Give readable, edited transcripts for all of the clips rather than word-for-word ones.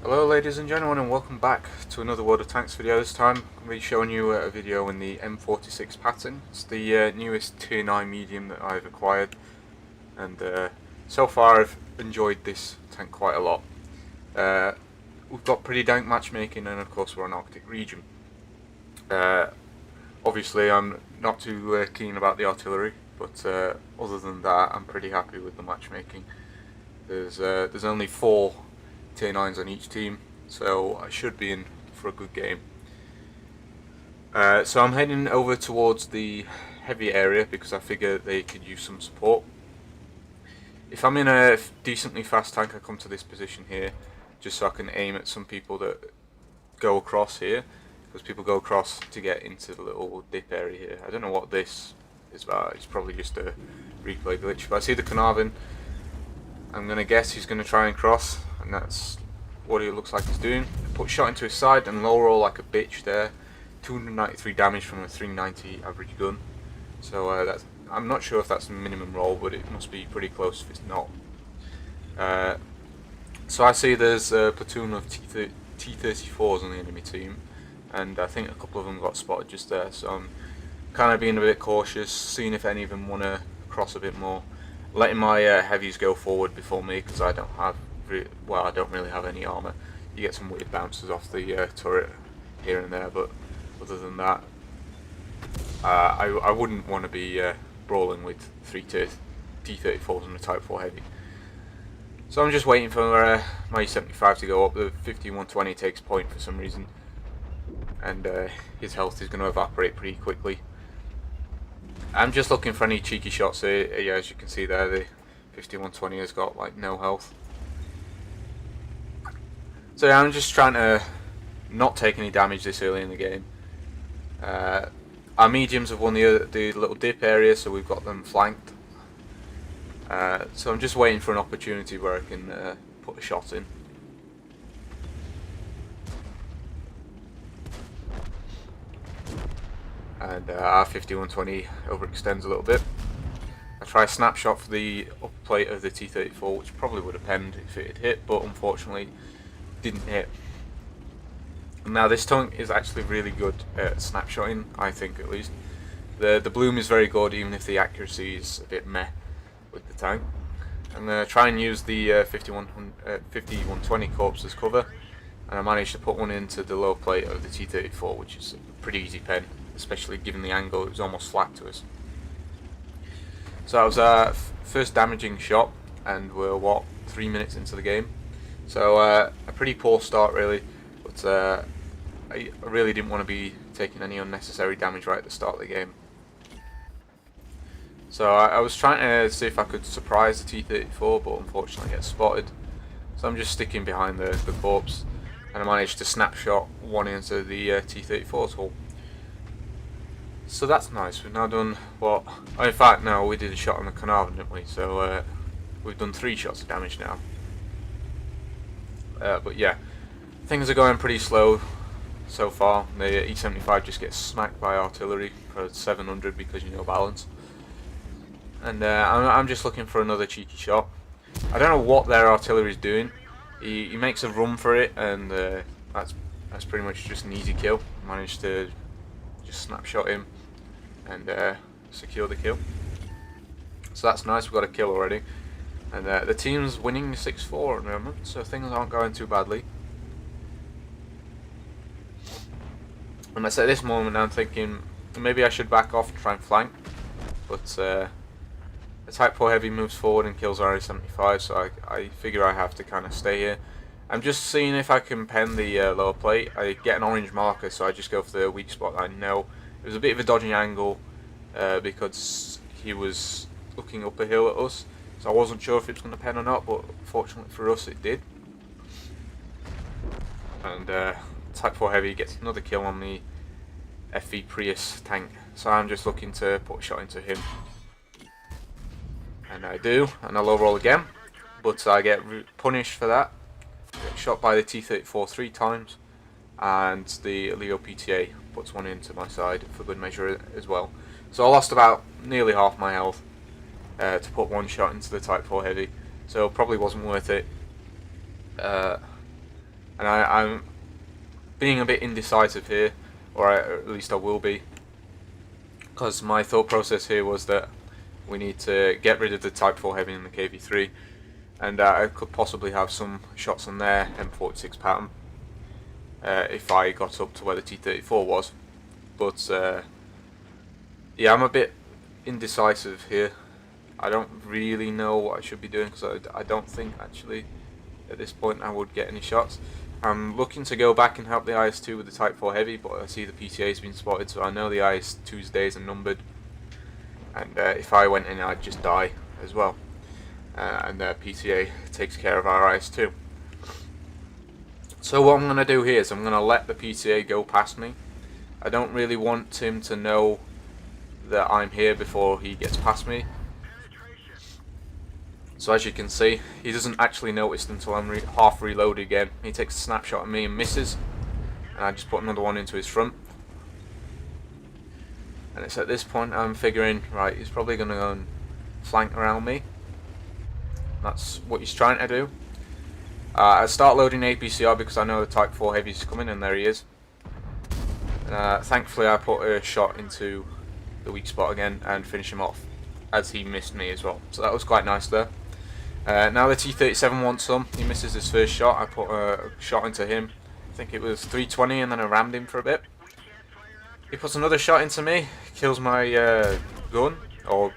Hello ladies and gentlemen, and welcome back to another World of Tanks video. This time I'm going to be showing you a video in the M46 Patton. It's the newest tier 9 medium that I've acquired, and so far I've enjoyed this tank quite a lot. We've got pretty dank matchmaking, and of course we're on Arctic region. Obviously I'm not too keen about the artillery, but other than that I'm pretty happy with the matchmaking. There's only 4 tier 9s on each team, so I should be in for a good game. So I'm heading over towards the heavy area because I figure they could use some support. If I'm in a decently fast tank, I come to this position here just so I can aim at some people that go across here, because people go across to get into the little dip area here. I don't know what this is about, it's probably just a replay glitch, but I see the Carnarvon. I'm going to guess he's going to try and cross, and that's what it looks like he's doing. Put shot into his side and low roll like a bitch there. 293 damage from a 390 average gun. So I'm not sure if that's a minimum roll, but it must be pretty close if it's not. So I see there's a platoon of T-34s on the enemy team, and I think a couple of them got spotted just there, so I'm kind of being a bit cautious, seeing if any of them want to cross a bit more. Letting my heavies go forward before me, because I don't really have any armour. You get some weird bounces off the turret here and there, but other than that, I wouldn't want to be brawling with 3 T-34s and a Type 4 heavy. So I'm just waiting for my 75 to go up. The 5120 takes point for some reason, and his health is going to evaporate pretty quickly. I'm just looking for any cheeky shots here. Yeah, as you can see there, the 5120 has got like no health. So yeah, I'm just trying to not take any damage this early in the game. Our mediums have won the little dip area, so we've got them flanked. So I'm just waiting for an opportunity where I can put a shot in. And our 5120 overextends a little bit. I try a snapshot for the upper plate of the T-34, which probably would have penned if it had hit, but unfortunately didn't hit. And now this tank is actually really good at snapshotting, I think at least. The bloom is very good, even if the accuracy is a bit meh with the tank. I'm going to try and use the 5120 corpse as cover, and I managed to put one into the low plate of the T-34, which is a pretty easy pen, especially given the angle. It was almost flat to us. So that was our first damaging shot, and we're 3 minutes into the game. So a pretty poor start really, but I really didn't want to be taking any unnecessary damage right at the start of the game. So I was trying to see if I could surprise the T-34, but unfortunately get spotted. So I'm just sticking behind the corpse, and I managed to snapshot one into the T-34's hull. So that's nice. We've now done what? Oh, in fact, no, we did a shot on the Carnarvon, didn't we? So we've done 3 shots of damage now. But yeah, things are going pretty slow so far. The E75 just gets smacked by artillery for 700 because you know balance. And I'm just looking for another cheeky shot. I don't know what their artillery is doing. He makes a run for it, and that's pretty much just an easy kill. Managed to just snapshot him and secure the kill. So that's nice, we've got a kill already. And the team's winning 6-4 at the moment, so things aren't going too badly. And at this moment I'm thinking maybe I should back off and try and flank, but the Type 4 heavy moves forward and kills our A75, so I figure I have to kind of stay here. I'm just seeing if I can pen the lower plate. I get an orange marker, so I just go for the weak spot. I know it was a bit of a dodgy angle because he was looking up a hill at us, so I wasn't sure if it was going to pen or not, but fortunately for us it did. And Type 4 heavy gets another kill on the FV Prius tank, so I'm just looking to put a shot into him. And I do, and I low roll again, but I get punished for that. Get shot by the T-34 3 times, and the Leo PTA puts one into my side for good measure as well. So I lost about nearly half my health to put one shot into the Type 4 heavy, so probably wasn't worth it. and I'm being a bit indecisive here, or at least I will be, because my thought process here was that we need to get rid of the Type 4 Heavy and the KV3, and I could possibly have some shots on their M46 Patton if I got up to where the T-34 was. But yeah, I'm a bit indecisive here. I don't really know what I should be doing, because I don't think actually at this point I would get any shots. I'm looking to go back and help the IS-2 with the Type 4 Heavy, but I see the PTA's been spotted, so I know the IS-2's days are numbered, and if I went in I'd just die as well, and the PTA takes care of our IS-2. So what I'm going to do here is I'm going to let the PTA go past me. I don't really want him to know that I'm here before he gets past me. So as you can see, he doesn't actually notice until I'm half reloaded again. He takes a snapshot of me and misses, and I just put another one into his front. And it's at this point I'm figuring, right, he's probably going to go and flank around me. That's what he's trying to do. I start loading APCR because I know the Type 4 Heavy is coming, and there he is. Thankfully I put a shot into the weak spot again and finish him off, as he missed me as well. So that was quite nice there. Now the T-37 wants some. He misses his first shot. I put a shot into him. I think it was 320, and then I rammed him for a bit. He puts another shot into me, kills my gun, or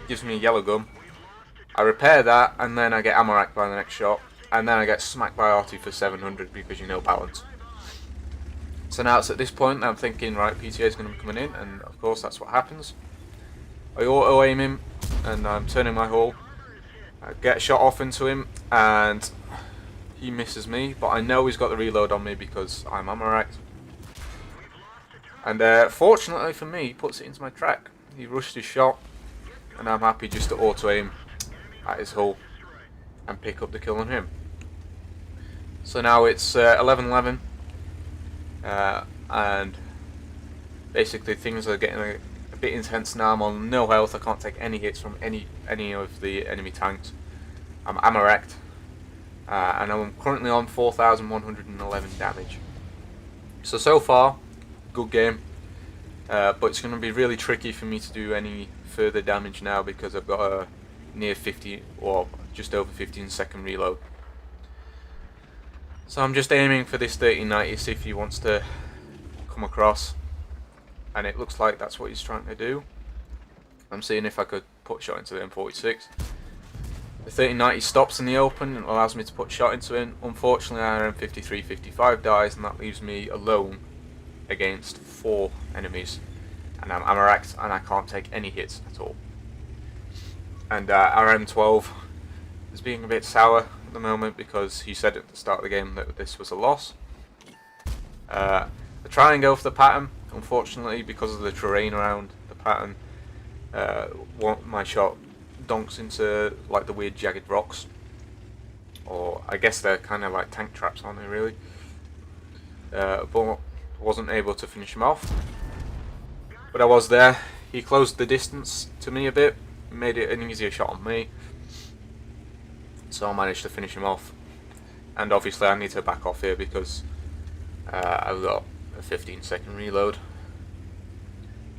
gives me a yellow gun. I repair that, and then I get ammo racked by the next shot, and then I get smacked by Artie for 700 because you know balance. So now it's at this point that I'm thinking, right, PTA is going to be coming in, and of course that's what happens. I auto aim him, and I'm turning my hull. I get a shot off into him, and he misses me, but I know he's got the reload on me because I'm ammo racked. And fortunately for me, he puts it into my track. He rushed his shot, and I'm happy just to auto aim at his hull and pick up the kill on him. So now it's 11-11, and basically things are getting a bit intense now. I'm on no health. I can't take any hits from any of the enemy tanks. I'm ammo wrecked, and I'm currently on 4,111 damage. So far, good game, but it's going to be really tricky for me to do any further damage now because I've got a near 50 or just over 15-second reload. So I'm just aiming for this 1390, see if he wants to come across, and it looks like that's what he's trying to do. I'm seeing if I could put a shot into the M46. The 1390 stops in the open and allows me to put a shot into him. Unfortunately, our M53-55 dies, and that leaves me alone against 4 enemies, and I'm ammo racked and I can't take any hits at all. And our M12 is being a bit sour at the moment because he said at the start of the game that this was a loss. I try and go for the Patton. Unfortunately, because of the terrain around the Patton, my shot donks into like the weird jagged rocks, or I guess they're kind of like tank traps, aren't they really? But wasn't able to finish him off. But I was there. He closed the distance to me a bit, made it an easier shot on me, so I managed to finish him off. And obviously I need to back off here because I've got a 15-second reload,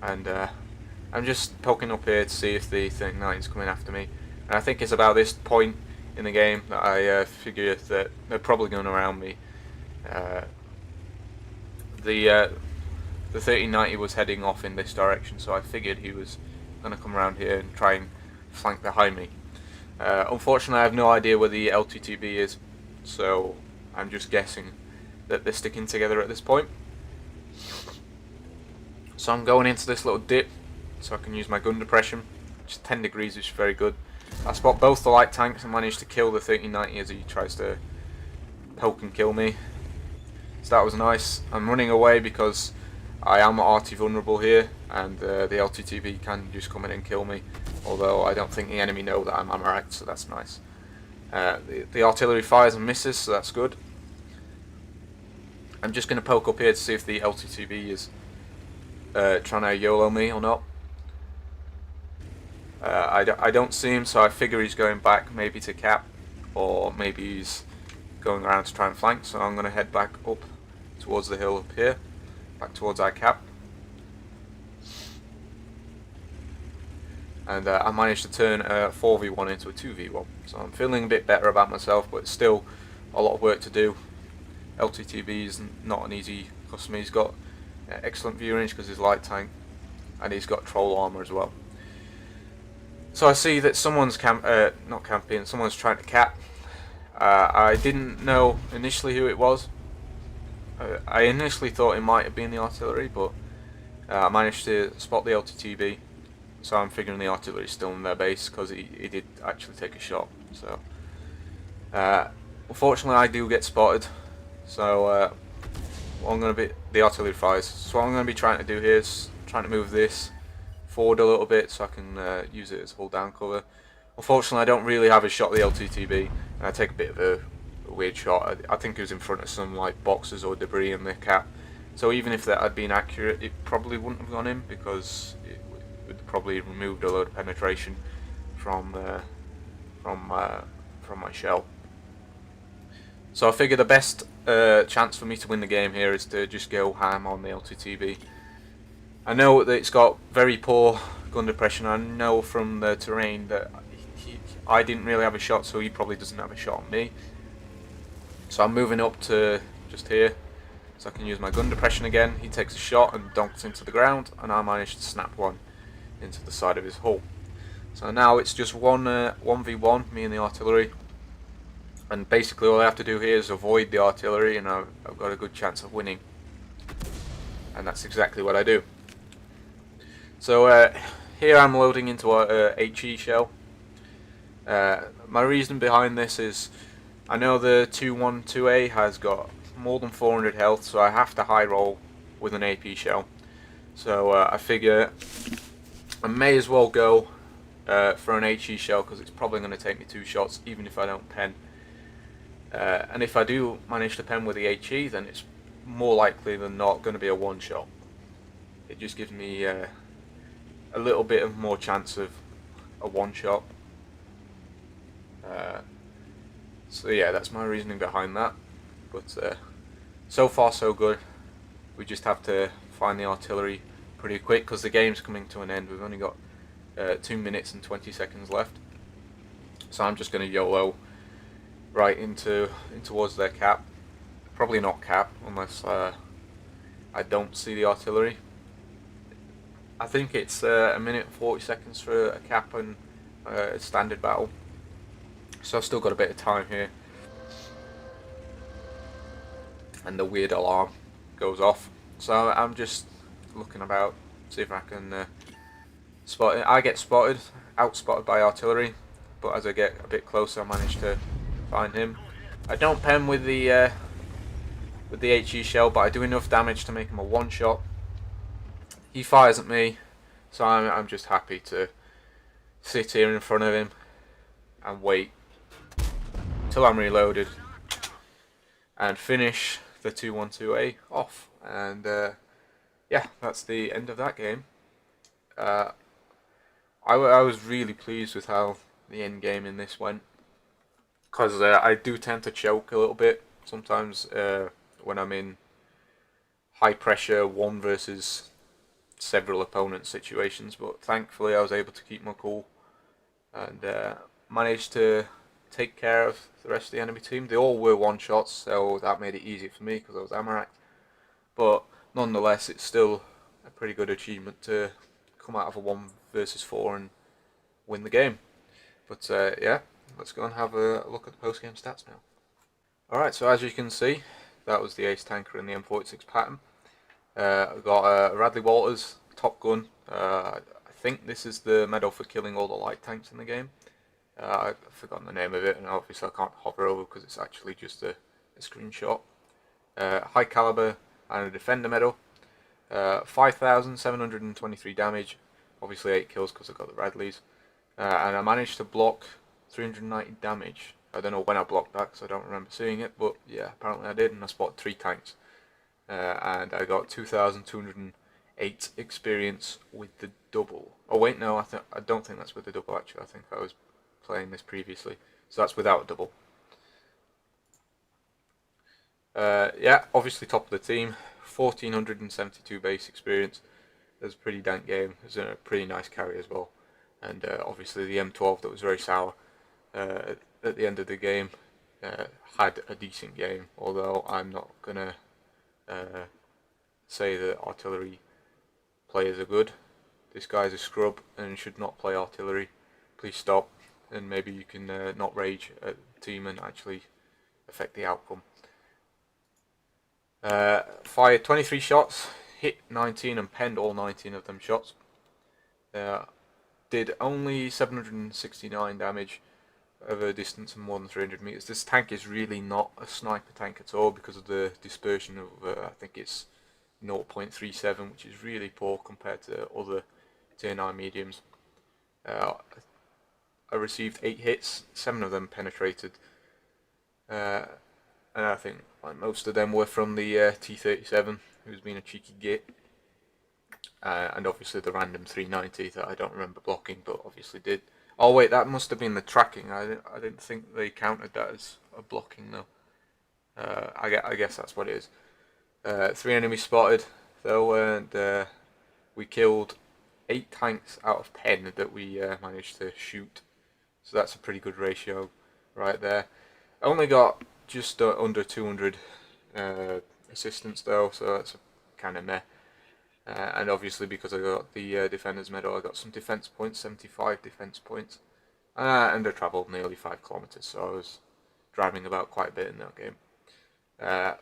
and I'm just poking up here to see if the 1390 is coming after me. And I think it's about this point in the game that I figure that they're probably going around me. The 1390 was heading off in this direction, so I figured he was going to come around here and try and flank behind me. Unfortunately, I have no idea where the LTTB is, so I'm just guessing that they're sticking together at this point. So I'm going into this little dip so I can use my gun depression, which is 10 degrees, which is very good. I spot both the light tanks and manage to kill the 1390 as he tries to poke and kill me. So that was nice. I'm running away because I am RT vulnerable here, and the LTTB can just come in and kill me, although I don't think the enemy know that I'm ammo-racked, so that's nice. The artillery fires and misses, so that's good. I'm just going to poke up here to see if the LTTB is trying to YOLO me or not. I don't see him, so I figure he's going back maybe to cap, or maybe he's going around to try and flank, so I'm going to head back up towards the hill up here, back towards our cap. And I managed to turn a 4v1 into a 2v1, so I'm feeling a bit better about myself, but it's still a lot of work to do. LTTB is not an easy customer. He's got excellent view range because he's light tank, and he's got troll armor as well. So I see that someone's not camping, someone's trying to cap. I didn't know initially who it was. I initially thought it might have been the artillery, but I managed to spot the LTTB, so I'm figuring the artillery is still in their base because he did actually take a shot. So unfortunately I do get spotted, so what I'm going to be, the artillery fires. So what I'm going to be trying to do here is trying to move this forward a little bit so I can use it as hold down cover. Unfortunately I don't really have a shot at the LTTB, and I take a bit of a weird shot. I think it was in front of some like boxes or debris in the cap, so even if that had been accurate, it probably wouldn't have gone in because it would probably removed a load of penetration from my shell. So I figure the best chance for me to win the game here is to just go ham on the LTTB. I know that it's got very poor gun depression. I know from the terrain that I didn't really have a shot, so he probably doesn't have a shot on me. So I'm moving up to just here, so I can use my gun depression again. He takes a shot and donks into the ground, and I managed to snap one into the side of his hull. So now it's just 1v1, me and the artillery. And basically all I have to do here is avoid the artillery, and I've got a good chance of winning. And that's exactly what I do. So here I'm loading into a HE shell. My reason behind this is I know the 212A has got more than 400 health, so I have to high roll with an AP shell. So I figure I may as well go for an HE shell because it's probably going to take me 2 shots even if I don't pen. And if I do manage to pen with the HE, then it's more likely than not going to be a 1 shot. It just gives me a little bit of more chance of a 1 shot. So yeah, that's my reasoning behind that. But so far so good. We just have to find the artillery pretty quick because the game's coming to an end. We've only got 2 minutes and 20 seconds left. So I'm just going to YOLO right in towards their cap. Probably not cap unless I don't see the artillery. I think it's a minute and 40 seconds for a cap and a standard battle. So I've still got a bit of time here. And the weird alarm goes off. So I'm just looking about, see if I can spot it. I get outspotted by artillery, but as I get a bit closer I manage to find him. I don't pen with the HE shell, but I do enough damage to make him a 1 shot. He fires at me, so I'm just happy to sit here in front of him and wait till I'm reloaded and finish the 212A off. And yeah, that's the end of that game. I was really pleased with how the end game in this went, because I do tend to choke a little bit sometimes when I'm in high pressure 1 versus several opponent situations, but thankfully I was able to keep my cool and managed to take care of the rest of the enemy team. They all were 1 shots, so that made it easier for me because I was ammo-racked, but nonetheless it's still a pretty good achievement to come out of a 1 versus 4 and win the game. But yeah, let's go and have a look at the post-game stats now. Alright, so as you can see, that was the ace tanker in the M46 Patton. I've got a Radley-Walters top gun. I think this is the medal for killing all the light tanks in the game. I've forgotten the name of it, and obviously I can't hover over because it's actually just a screenshot. High caliber and a defender medal. 5,723 damage. Obviously 8 kills because I got the Radleys. And I managed to block 390 damage. I don't know when I blocked that because I don't remember seeing it, but yeah, apparently I did, and I spotted 3 tanks. And I got 2,208 experience with the double. Oh wait, no, I don't think that's with the double actually. I think I was playing this previously, so that's without a double. Yeah, obviously top of the team, 1472 base experience. It was a pretty dank game. It was a pretty nice carry as well. And obviously the M12 that was very sour at the end of the game uh, had a decent game, although I'm not going to uh, say that artillery players are good. This guy's a scrub and should not play artillery. Please stop, and maybe you can not rage at the team and actually affect the outcome. Fired 23 shots, hit 19 and penned all 19 of them shots. Did only 769 damage over a distance of more than 300 meters. This tank is really not a sniper tank at all because of the dispersion of, I think it's 0.37, which is really poor compared to other tier 9 mediums. I received 8 hits, 7 of them penetrated, and I think like most of them were from the T-37, who's been a cheeky git, and obviously the random 390 that I don't remember blocking, but obviously did. Oh wait, that must have been the tracking. I didn't think they counted that as a blocking though. I guess that's what it is. 3 enemies spotted though, and we killed 8 tanks out of 10 that we managed to shoot. So that's a pretty good ratio right there. I only got just under 200 assistance though, so that's kind of meh. And obviously because I got the Defender's Medal, I got some defense points, 75 defense points. And I travelled nearly 5 kilometers, so I was driving about quite a bit in that game.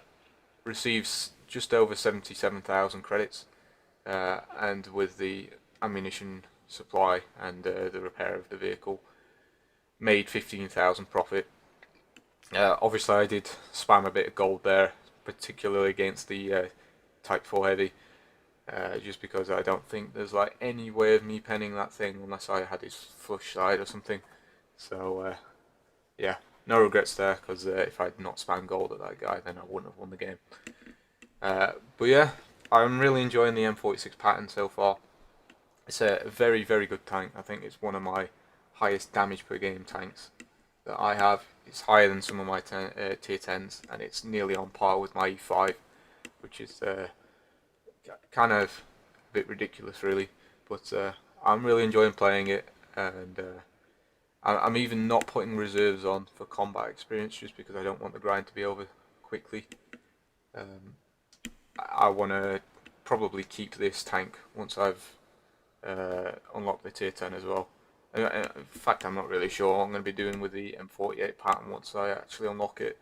Receives just over 77,000 credits, and with the ammunition supply and the repair of the vehicle, made 15,000 profit. Obviously I did spam a bit of gold there, particularly against the Type 4 Heavy, just because I don't think there's like any way of me penning that thing unless I had his flush side or something. So yeah, no regrets there, because if I'd not spammed gold at that guy, then I wouldn't have won the game. But yeah, I'm really enjoying the M46 Patton so far. It's a very, very good tank. I think it's one of my highest damage per game tanks that I have. It's higher than some of my tier 10s, and it's nearly on par with my E5, which is kind of a bit ridiculous really, but I'm really enjoying playing it, and I'm even not putting reserves on for combat experience just because I don't want the grind to be over quickly. I want to probably keep this tank once I've unlocked the tier 10 as well. In fact, I'm not really sure what I'm going to be doing with the M48 pattern once I actually unlock it.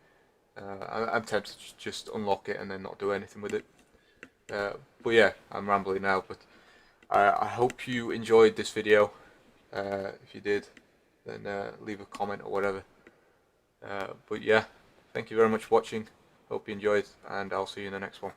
I'm tempted to just unlock it and then not do anything with it. But yeah, I'm rambling now, but I hope you enjoyed this video. If you did, then leave a comment or whatever. But yeah, thank you very much for watching. Hope you enjoyed, and I'll see you in the next one.